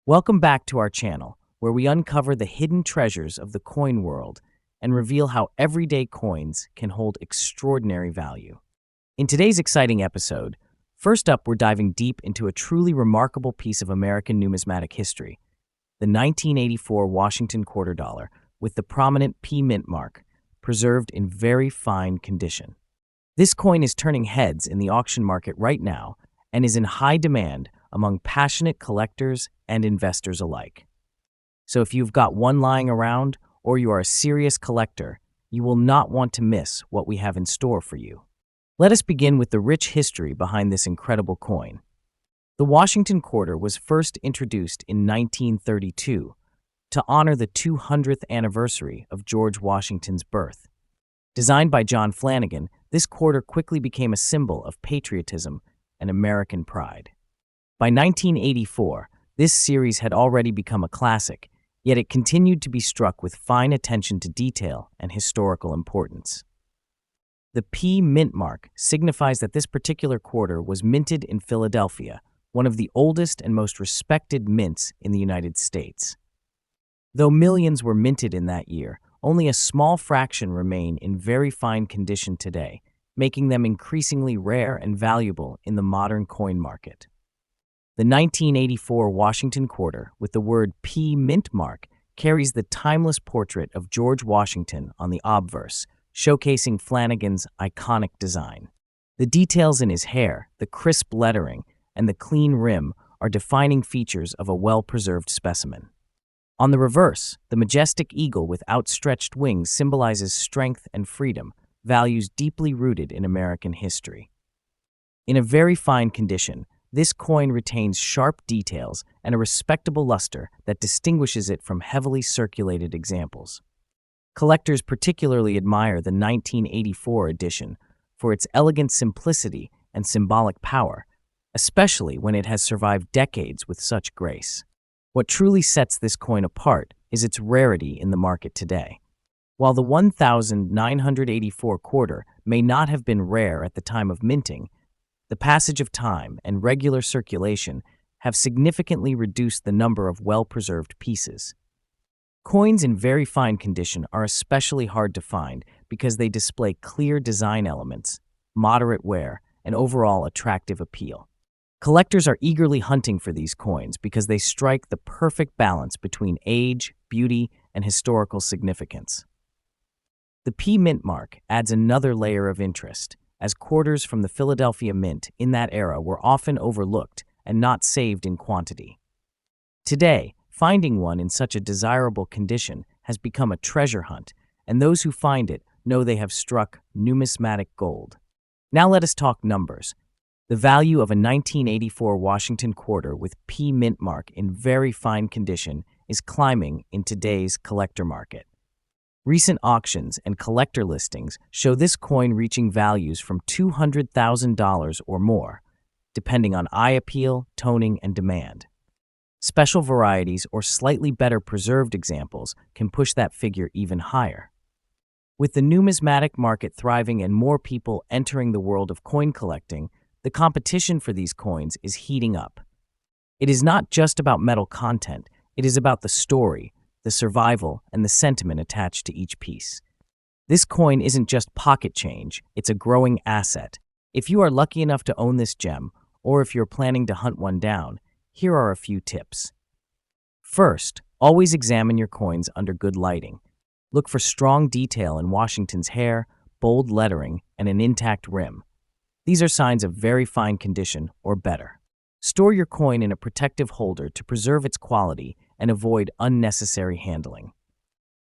Welcome back to our channel, where we uncover the hidden treasures of the coin world and reveal how everyday coins can hold extraordinary value. In today's exciting episode, first up, we're diving deep into a truly remarkable piece of American numismatic history, the 1984 Washington quarter dollar with the prominent P Mint mark, preserved in very fine condition. This coin is turning heads in the auction market right now and is in high demand among passionate collectors and investors alike. So if you've got one lying around or you are a serious collector, you will not want to miss what we have in store for you. Let us begin with the rich history behind this incredible coin. The Washington quarter was first introduced in 1932 to honor the 200th anniversary of George Washington's birth. Designed by John Flanagan, this quarter quickly became a symbol of patriotism and American pride. By 1984, this series had already become a classic, yet it continued to be struck with fine attention to detail and historical importance. The P Mint mark signifies that this particular quarter was minted in Philadelphia, one of the oldest and most respected mints in the United States. Though millions were minted in that year, only a small fraction remain in very fine condition today, making them increasingly rare and valuable in the modern coin market. The 1984 Washington quarter with the word P Mint mark carries the timeless portrait of George Washington on the obverse, showcasing Flanagan's iconic design. The details in his hair, the crisp lettering, and the clean rim are defining features of a well-preserved specimen. On the reverse, the majestic eagle with outstretched wings symbolizes strength and freedom, values deeply rooted in American history. In a very fine condition, this coin retains sharp details and a respectable luster that distinguishes it from heavily circulated examples. Collectors particularly admire the 1984 edition for its elegant simplicity and symbolic power, especially when it has survived decades with such grace. What truly sets this coin apart is its rarity in the market today. While the 1984 quarter may not have been rare at the time of minting, the passage of time and regular circulation have significantly reduced the number of well-preserved pieces. Coins in very fine condition are especially hard to find because they display clear design elements, moderate wear, and overall attractive appeal. Collectors are eagerly hunting for these coins because they strike the perfect balance between age, beauty, and historical significance. The P Mint mark adds another layer of interest, as quarters from the Philadelphia Mint in that era were often overlooked and not saved in quantity. Today, finding one in such a desirable condition has become a treasure hunt, and those who find it know they have struck numismatic gold. Now let us talk numbers. The value of a 1984 Washington quarter with P Mint mark in very fine condition is climbing in today's collector market. Recent auctions and collector listings show this coin reaching values from $200,000 or more, depending on eye appeal, toning, and demand. Special varieties or slightly better preserved examples can push that figure even higher. With the numismatic market thriving and more people entering the world of coin collecting, the competition for these coins is heating up. It is not just about metal content, it is about the story, the survival, and the sentiment attached to each piece. This coin isn't just pocket change, it's a growing asset. If you are lucky enough to own this gem, or if you're planning to hunt one down, here are a few tips. First, always examine your coins under good lighting. Look for strong detail in Washington's hair, bold lettering, and an intact rim. These are signs of very fine condition or better. Store your coin in a protective holder to preserve its quality and avoid unnecessary handling.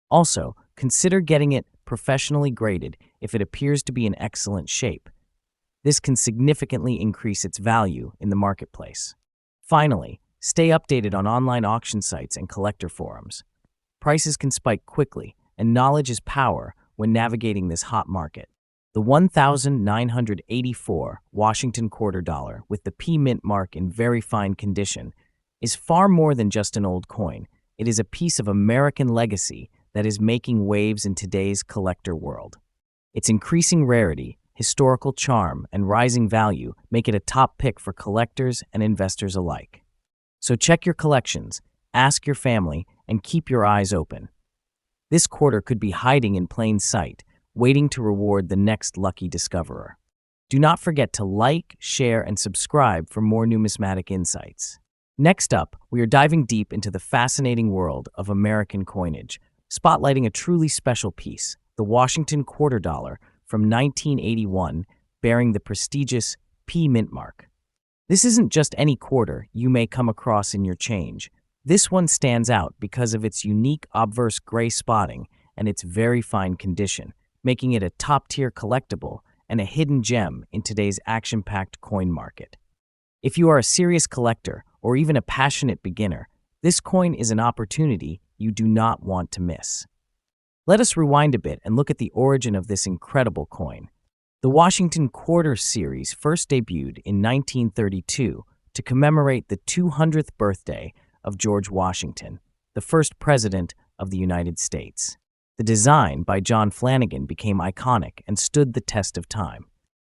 Also, consider getting it professionally graded if it appears to be in excellent shape. This can significantly increase its value in the marketplace. Finally, stay updated on online auction sites and collector forums. Prices can spike quickly, and knowledge is power when navigating this hot market. The 1984 Washington quarter dollar with the P Mint mark in very fine condition is far more than just an old coin. It is a piece of American legacy that is making waves in today's collector world. Its increasing rarity, historical charm, and rising value make it a top pick for collectors and investors alike. So check your collections ask your family, and keep your eyes open. This quarter could be hiding in plain sight, waiting to reward the next lucky discoverer. Do not forget to like, share, and subscribe for more numismatic insights. Next up, we are diving deep into the fascinating world of American coinage, spotlighting a truly special piece, the Washington Quarter Dollar from 1981, bearing the prestigious P mint mark. This isn't just any quarter you may come across in your change. This one stands out because of its unique obverse gray spotting and its very fine condition, making it a top-tier collectible and a hidden gem in today's action-packed coin market. If you are a serious collector or even a passionate beginner, this coin is an opportunity you do not want to miss. Let us rewind a bit and look at the origin of this incredible coin. The Washington Quarter Series first debuted in 1932 to commemorate the 200th birthday of George Washington, the first president of the United States. The design by John Flanagan became iconic and stood the test of time.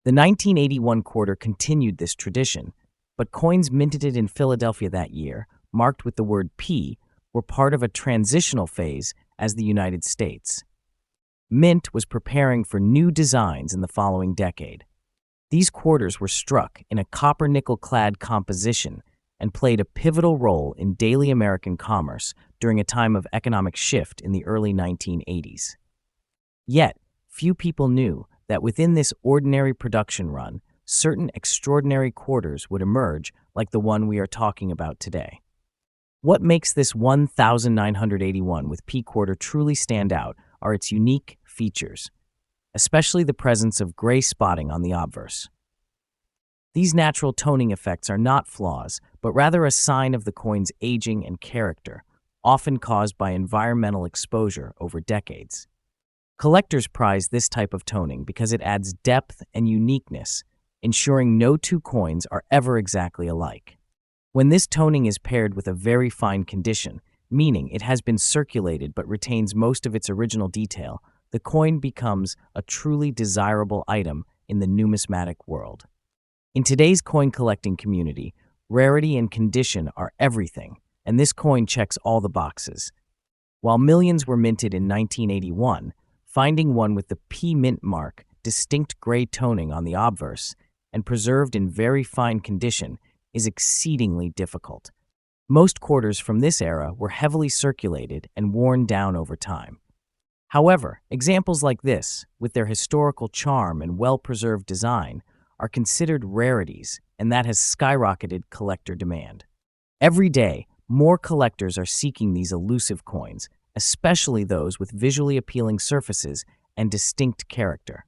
The 1981 quarter continued this tradition, but coins minted in Philadelphia that year, marked with the word P, were part of a transitional phase as the United States. Mint was preparing for new designs in the following decade. These quarters were struck in a copper-nickel-clad composition and played a pivotal role in daily American commerce during a time of economic shift in the early 1980s. Yet, few people knew that within this ordinary production run, certain extraordinary quarters would emerge like the one we are talking about today. What makes this 1981 with P quarter truly stand out are its unique features, especially the presence of gray spotting on the obverse. These natural toning effects are not flaws, but rather a sign of the coin's aging and character, often caused by environmental exposure over decades. Collectors prize this type of toning because it adds depth and uniqueness, ensuring no two coins are ever exactly alike. When this toning is paired with a very fine condition, meaning it has been circulated but retains most of its original detail, the coin becomes a truly desirable item in the numismatic world. In today's coin collecting community, rarity and condition are everything, and this coin checks all the boxes. While millions were minted in 1981, finding one with the P mint mark, distinct gray toning on the obverse, and preserved in very fine condition is exceedingly difficult. Most quarters from this era were heavily circulated and worn down over time. However, examples like this, with their historical charm and well-preserved design, are considered rarities, and that has skyrocketed collector demand. Every day, more collectors are seeking these elusive coins, especially those with visually appealing surfaces and distinct character.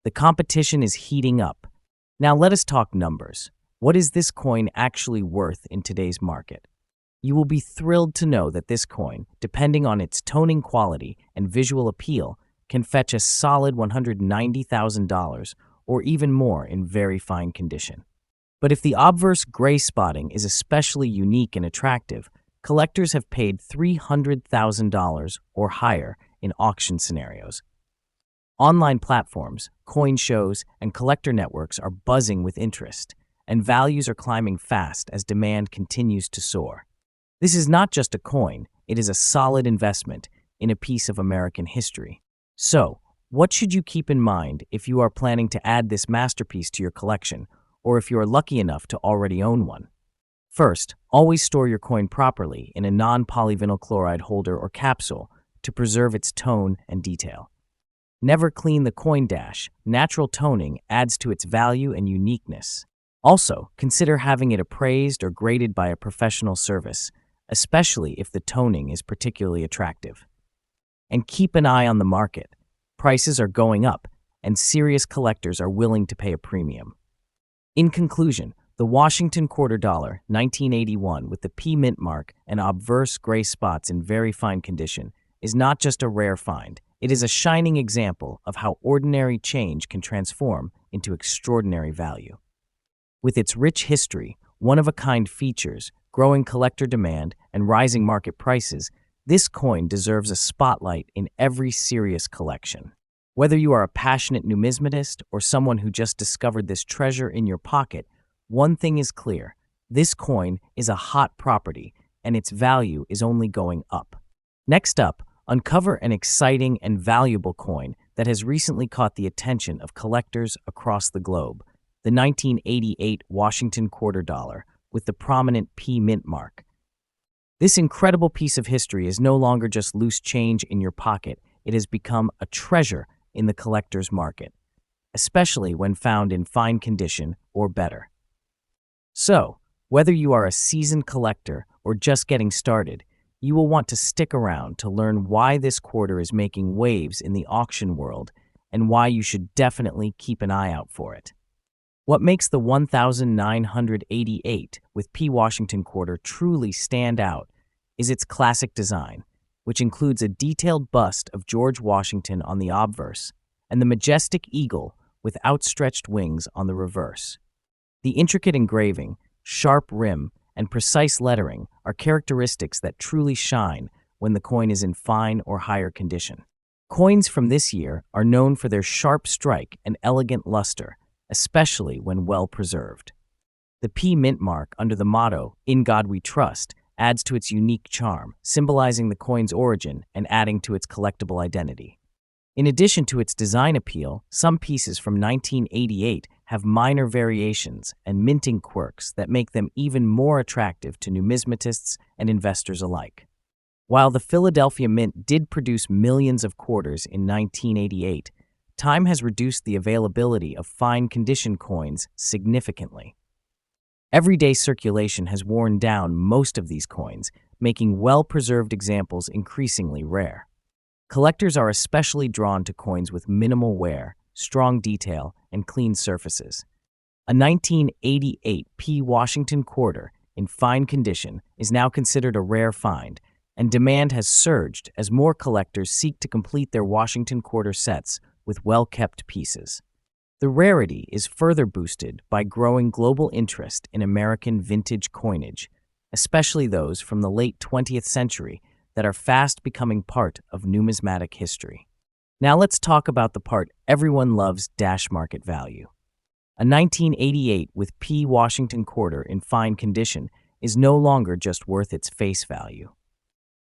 The competition is heating up. Now let us talk numbers. What is this coin actually worth in today's market? You will be thrilled to know that this coin, depending on its toning quality and visual appeal, can fetch a solid $190,000 or even more in very fine condition. But if the obverse gray spotting is especially unique and attractive, collectors have paid $300,000 or higher in auction scenarios. Online platforms, coin shows, and collector networks are buzzing with interest, and values are climbing fast as demand continues to soar. This is not just a coin, it is a solid investment in a piece of American history. So, what should you keep in mind if you are planning to add this masterpiece to your collection, or if you are lucky enough to already own one? First, always store your coin properly in a non-polyvinyl chloride holder or capsule to preserve its tone and detail. Never clean the coin dash. Natural toning adds to its value and uniqueness. Also, consider having it appraised or graded by a professional service, especially if the toning is particularly attractive. And keep an eye on the market. Prices are going up, and serious collectors are willing to pay a premium. In conclusion, the Washington Quarter Dollar 1981 with the P mint mark and obverse gray spots in very fine condition is not just a rare find, it is a shining example of how ordinary change can transform into extraordinary value. With its rich history, one-of-a-kind features, growing collector demand, and rising market prices, this coin deserves a spotlight in every serious collection. Whether you are a passionate numismatist or someone who just discovered this treasure in your pocket, one thing is clear: this coin is a hot property and its value is only going up. Next up, uncover an exciting and valuable coin that has recently caught the attention of collectors across the globe, the 1988 Washington quarter dollar with the prominent P mint mark. This incredible piece of history is no longer just loose change in your pocket, it has become a treasure in the collector's market, especially when found in fine condition or better. So, whether you are a seasoned collector or just getting started, you will want to stick around to learn why this quarter is making waves in the auction world and why you should definitely keep an eye out for it. What makes the 1988 with P. Washington quarter truly stand out is its classic design, which includes a detailed bust of George Washington on the obverse and the majestic eagle with outstretched wings on the reverse. The intricate engraving, sharp rim, and precise lettering are characteristics that truly shine when the coin is in fine or higher condition. Coins from this year are known for their sharp strike and elegant luster, especially when well preserved. The P mint mark under the motto, "In God We Trust," adds to its unique charm, symbolizing the coin's origin and adding to its collectible identity. In addition to its design appeal, some pieces from 1988 have minor variations and minting quirks that make them even more attractive to numismatists and investors alike. While the Philadelphia Mint did produce millions of quarters in 1988, time has reduced the availability of fine condition coins significantly. Everyday circulation has worn down most of these coins, making well-preserved examples increasingly rare. Collectors are especially drawn to coins with minimal wear, strong detail, and clean surfaces. A 1988 P. Washington quarter in fine condition is now considered a rare find, and demand has surged as more collectors seek to complete their Washington quarter sets with well-kept pieces. The rarity is further boosted by growing global interest in American vintage coinage, especially those from the late 20th century that are fast becoming part of numismatic history. Now let's talk about the part everyone loves: dash market value. A 1988 with P. Washington quarter in fine condition is no longer just worth its face value.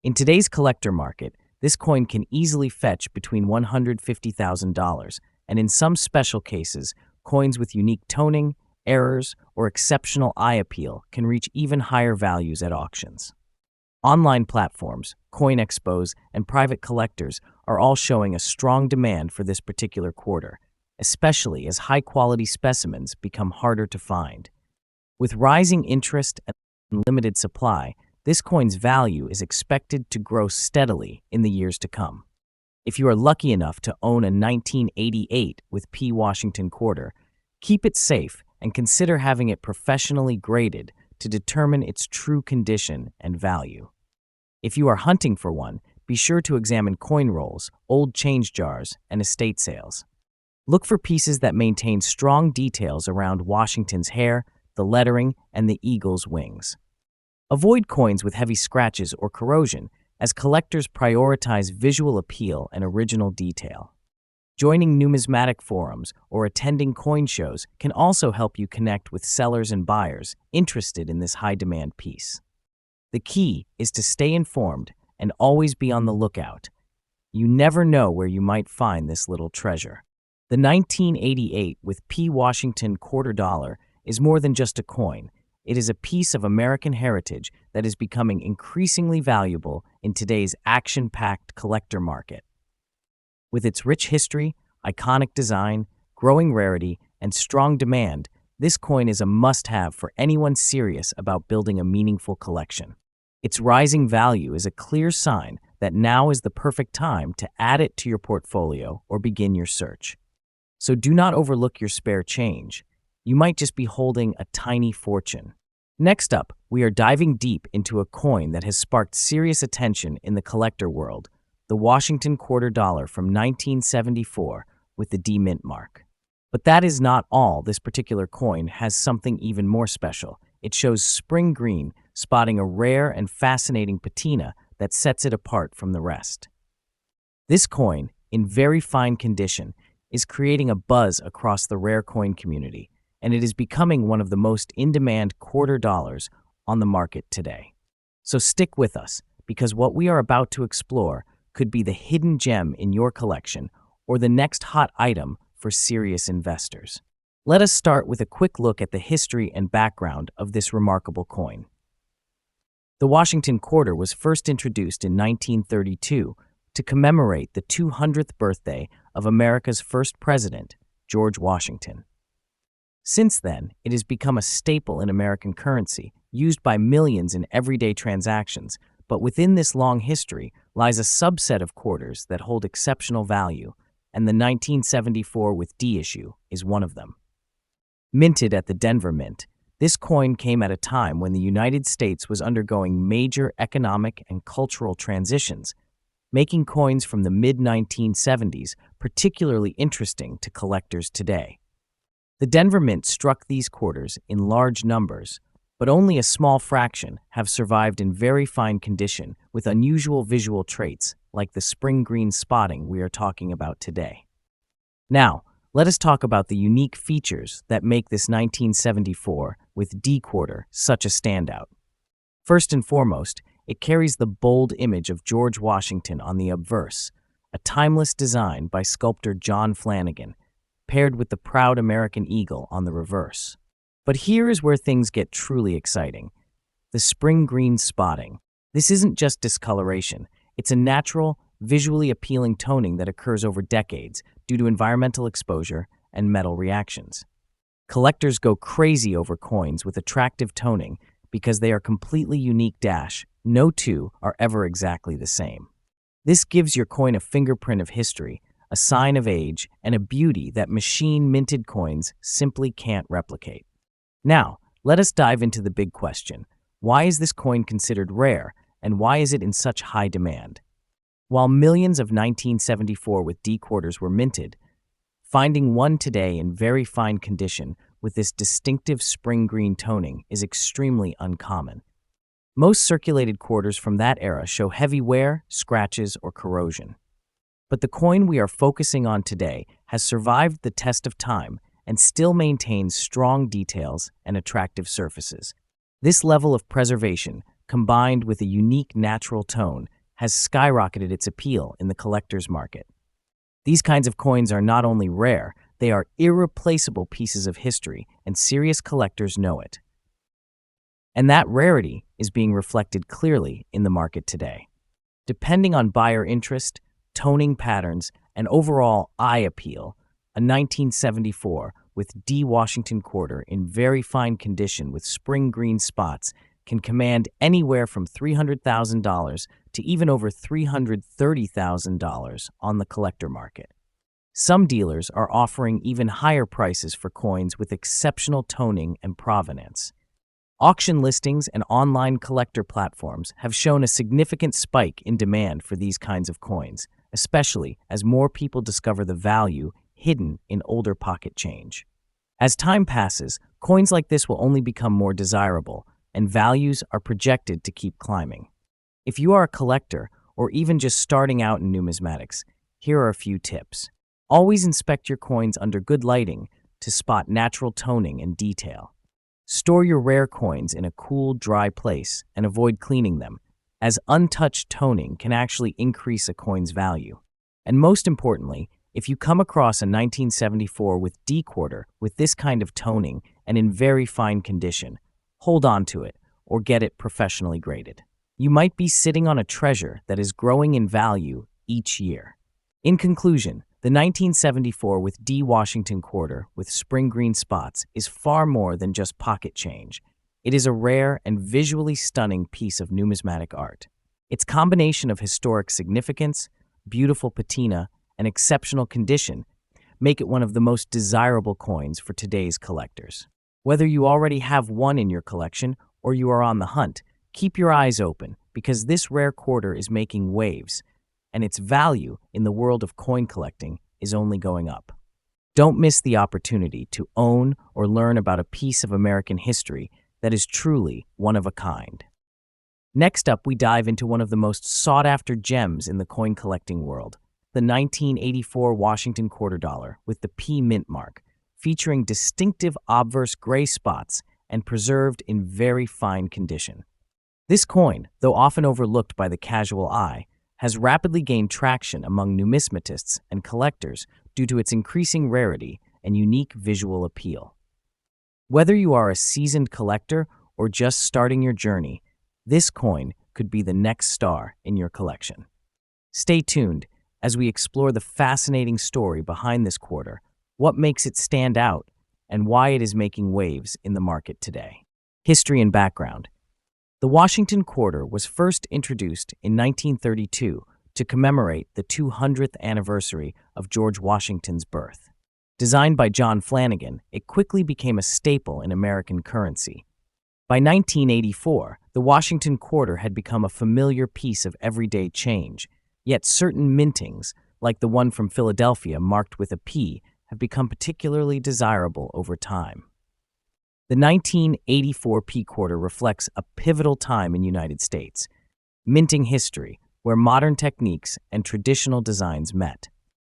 In today's collector market, this coin can easily fetch between $150,000, and in some special cases, coins with unique toning, errors, or exceptional eye appeal can reach even higher values at auctions. Online platforms, coin expos, and private collectors are all showing a strong demand for this particular quarter, especially as high-quality specimens become harder to find. With rising interest and limited supply, this coin's value is expected to grow steadily in the years to come. If you are lucky enough to own a 1988 with P. Washington quarter, keep it safe and consider having it professionally graded to determine its true condition and value. If you are hunting for one, be sure to examine coin rolls, old change jars, and estate sales. Look for pieces that maintain strong details around Washington's hair, the lettering, and the eagle's wings. Avoid coins with heavy scratches or corrosion, as collectors prioritize visual appeal and original detail. Joining numismatic forums or attending coin shows can also help you connect with sellers and buyers interested in this high-demand piece. The key is to stay informed and always be on the lookout. You never know where you might find this little treasure. The 1988 with P. Washington quarter dollar is more than just a coin. It is a piece of American heritage that is becoming increasingly valuable in today's action-packed collector market. With its rich history, iconic design, growing rarity, and strong demand, this coin is a must-have for anyone serious about building a meaningful collection. Its rising value is a clear sign that now is the perfect time to add it to your portfolio or begin your search. So do not overlook your spare change. You might just be holding a tiny fortune. Next up, we are diving deep into a coin that has sparked serious attention in the collector world, the Washington quarter dollar from 1974 with the D mint mark. But that is not all. This particular coin has something even more special. It shows spring green, spotting a rare and fascinating patina that sets it apart from the rest. This coin, in very fine condition, is creating a buzz across the rare coin community, and it is becoming one of the most in-demand quarter dollars on the market today. So stick with us, because what we are about to explore could be the hidden gem in your collection or the next hot item for serious investors. Let us start with a quick look at the history and background of this remarkable coin. The Washington quarter was first introduced in 1932 to commemorate the 200th birthday of America's first president, George Washington. Since then, it has become a staple in American currency, used by millions in everyday transactions, but within this long history lies a subset of quarters that hold exceptional value, and the 1974 with D issue is one of them. Minted at the Denver Mint, this coin came at a time when the United States was undergoing major economic and cultural transitions, making coins from the mid-1970s particularly interesting to collectors today. The Denver Mint struck these quarters in large numbers, but only a small fraction have survived in very fine condition with unusual visual traits like the spring green spotting we are talking about today. Now, let us talk about the unique features that make this 1974 with D quarter such a standout. First and foremost, it carries the bold image of George Washington on the obverse, a timeless design by sculptor John Flanagan, paired with the proud American eagle on the reverse. But here is where things get truly exciting. The spring green spotting. This isn't just discoloration. It's a natural, visually appealing toning that occurs over decades due to environmental exposure and metal reactions. Collectors go crazy over coins with attractive toning because they are completely unique. No two are ever exactly the same. This gives your coin a fingerprint of history, a sign of age, and a beauty that machine-minted coins simply can't replicate. Now, let us dive into the big question. Why is this coin considered rare, and why is it in such high demand? While millions of 1974 with D quarters were minted, finding one today in very fine condition with this distinctive spring green toning is extremely uncommon. Most circulated quarters from that era show heavy wear, scratches, or corrosion. But the coin we are focusing on today has survived the test of time and still maintains strong details and attractive surfaces. This level of preservation, combined with a unique natural tone, has skyrocketed its appeal in the collector's market. These kinds of coins are not only rare, they are irreplaceable pieces of history, and serious collectors know it. And that rarity is being reflected clearly in the market today. Depending on buyer interest, toning patterns, and overall eye appeal, a 1974 with D Washington quarter in very fine condition with spring green spots can command anywhere from $300,000 to even over $330,000 on the collector market. Some dealers are offering even higher prices for coins with exceptional toning and provenance. Auction listings and online collector platforms have shown a significant spike in demand for these kinds of coins, especially as more people discover the value hidden in older pocket change. As time passes, coins like this will only become more desirable, and values are projected to keep climbing. If you are a collector or even just starting out in numismatics, here are a few tips. Always inspect your coins under good lighting to spot natural toning and detail. Store your rare coins in a cool, dry place and avoid cleaning them, as untouched toning can actually increase a coin's value. And most importantly, if you come across a 1974 with D quarter with this kind of toning and in very fine condition, hold on to it or get it professionally graded. You might be sitting on a treasure that is growing in value each year. In conclusion, the 1974 with D Washington quarter with spring green spots is far more than just pocket change. It is a rare and visually stunning piece of numismatic art. Its combination of historic significance, beautiful patina, and exceptional condition make it one of the most desirable coins for today's collectors. Whether you already have one in your collection or you are on the hunt, keep your eyes open because this rare quarter is making waves, and its value in the world of coin collecting is only going up. Don't miss the opportunity to own or learn about a piece of American history that is truly one of a kind. Next up, we dive into one of the most sought-after gems in the coin collecting world, the 1984 Washington quarter dollar with the P mint mark, featuring distinctive obverse gray spots and preserved in very fine condition. This coin, though often overlooked by the casual eye, has rapidly gained traction among numismatists and collectors due to its increasing rarity and unique visual appeal. Whether you are a seasoned collector or just starting your journey, this coin could be the next star in your collection. Stay tuned as we explore the fascinating story behind this quarter, what makes it stand out, and why it is making waves in the market today. History and background. The Washington Quarter was first introduced in 1932 to commemorate the 200th anniversary of George Washington's birth. Designed by John Flanagan, it quickly became a staple in American currency. By 1984, the Washington Quarter had become a familiar piece of everyday change, yet certain mintings, like the one from Philadelphia marked with a P, have become particularly desirable over time. The 1984 P quarter reflects a pivotal time in United States minting history where modern techniques and traditional designs met.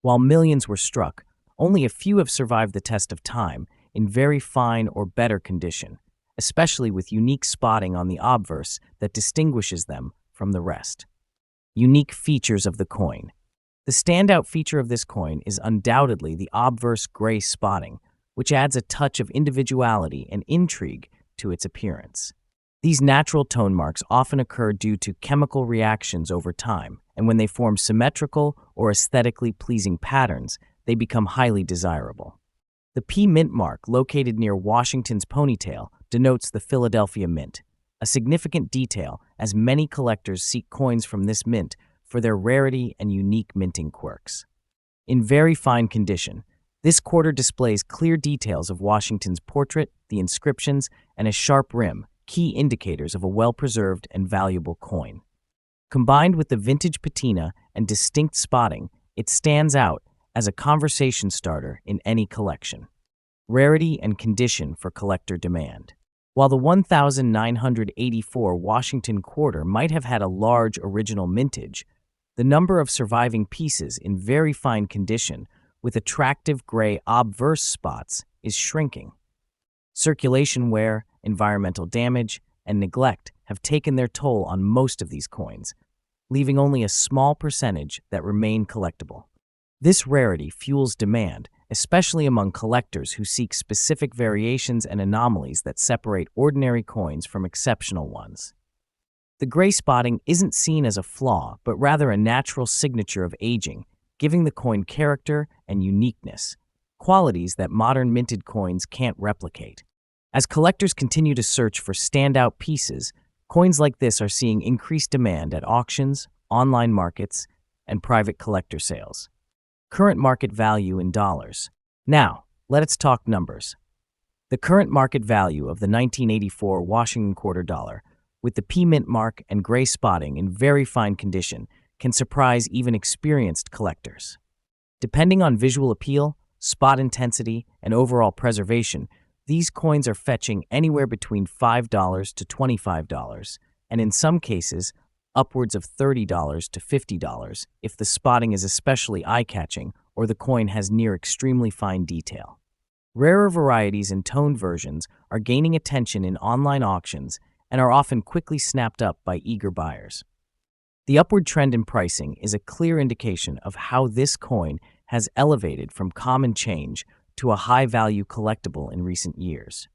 While millions were struck, only a few have survived the test of time in very fine or better condition, especially with unique spotting on the obverse that distinguishes them from the rest. Unique features of the coin. The standout feature of this coin is undoubtedly the obverse gray spotting, which adds a touch of individuality and intrigue to its appearance. These natural tone marks often occur due to chemical reactions over time, and when they form symmetrical or aesthetically pleasing patterns, they become highly desirable. The P Mint mark, located near Washington's ponytail, denotes the Philadelphia Mint, a significant detail as many collectors seek coins from this mint for their rarity and unique minting quirks. In very fine condition, this quarter displays clear details of Washington's portrait, the inscriptions, and a sharp rim, key indicators of a well-preserved and valuable coin. Combined with the vintage patina and distinct spotting, it stands out as a conversation starter in any collection. Rarity and condition for collector demand. While the 1984 Washington Quarter might have had a large original mintage, the number of surviving pieces in very fine condition with attractive gray obverse spots is shrinking. Circulation wear, environmental damage, and neglect have taken their toll on most of these coins, leaving only a small percentage that remain collectible. This rarity fuels demand, especially among collectors who seek specific variations and anomalies that separate ordinary coins from exceptional ones. The gray spotting isn't seen as a flaw, but rather a natural signature of aging, giving the coin character and uniqueness, qualities that modern minted coins can't replicate. As collectors continue to search for standout pieces, coins like this are seeing increased demand at auctions, online markets, and private collector sales. Current market value in dollars. Now, let's talk numbers. The current market value of the 1984 Washington Quarter dollar, with the P Mint mark and gray spotting in very fine condition, can surprise even experienced collectors. Depending on visual appeal, spot intensity, and overall preservation, these coins are fetching anywhere between $5 to $25, and in some cases, upwards of $30 to $50 if the spotting is especially eye-catching or the coin has near extremely fine detail. Rarer varieties and toned versions are gaining attention in online auctions and are often quickly snapped up by eager buyers. The upward trend in pricing is a clear indication of how this coin has elevated from common change to a high-value collectible in recent years.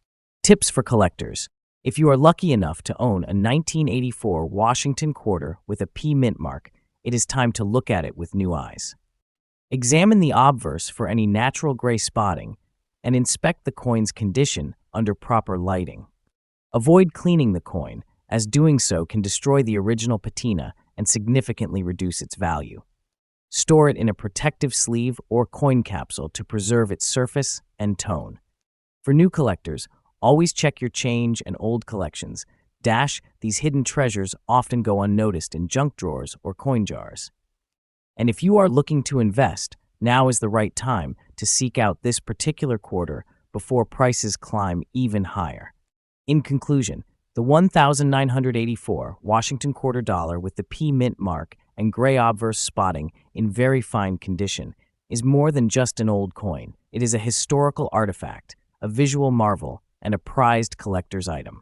Tips for collectors. If you are lucky enough to own a 1984 Washington Quarter with a P Mint mark, it is time to look at it with new eyes. Examine the obverse for any natural gray spotting and inspect the coin's condition under proper lighting. Avoid cleaning the coin, as doing so can destroy the original patina and significantly reduce its value. Store it in a protective sleeve or coin capsule to preserve its surface and tone. For new collectors, always check your change and old collections. These hidden treasures often go unnoticed in junk drawers or coin jars. And if you are looking to invest, now is the right time to seek out this particular quarter before prices climb even higher. In conclusion, the 1984 Washington Quarter dollar with the P Mint mark and gray obverse spotting in very fine condition is more than just an old coin. It is a historical artifact, a visual marvel, and a prized collector's item.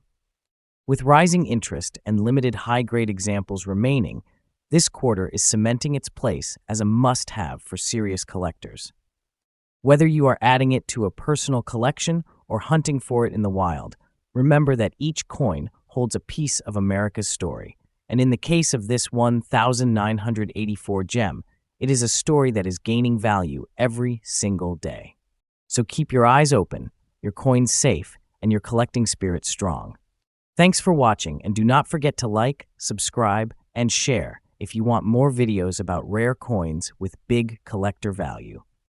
With rising interest and limited high-grade examples remaining, this quarter is cementing its place as a must-have for serious collectors. Whether you are adding it to a personal collection or hunting for it in the wild, remember that each coin holds a piece of America's story. And in the case of this 1984 gem, it is a story that is gaining value every single day. So keep your eyes open, your coins safe, and your collecting spirit strong. Thanks for watching, and do not forget to like, subscribe, and share if you want more videos about rare coins with big collector value.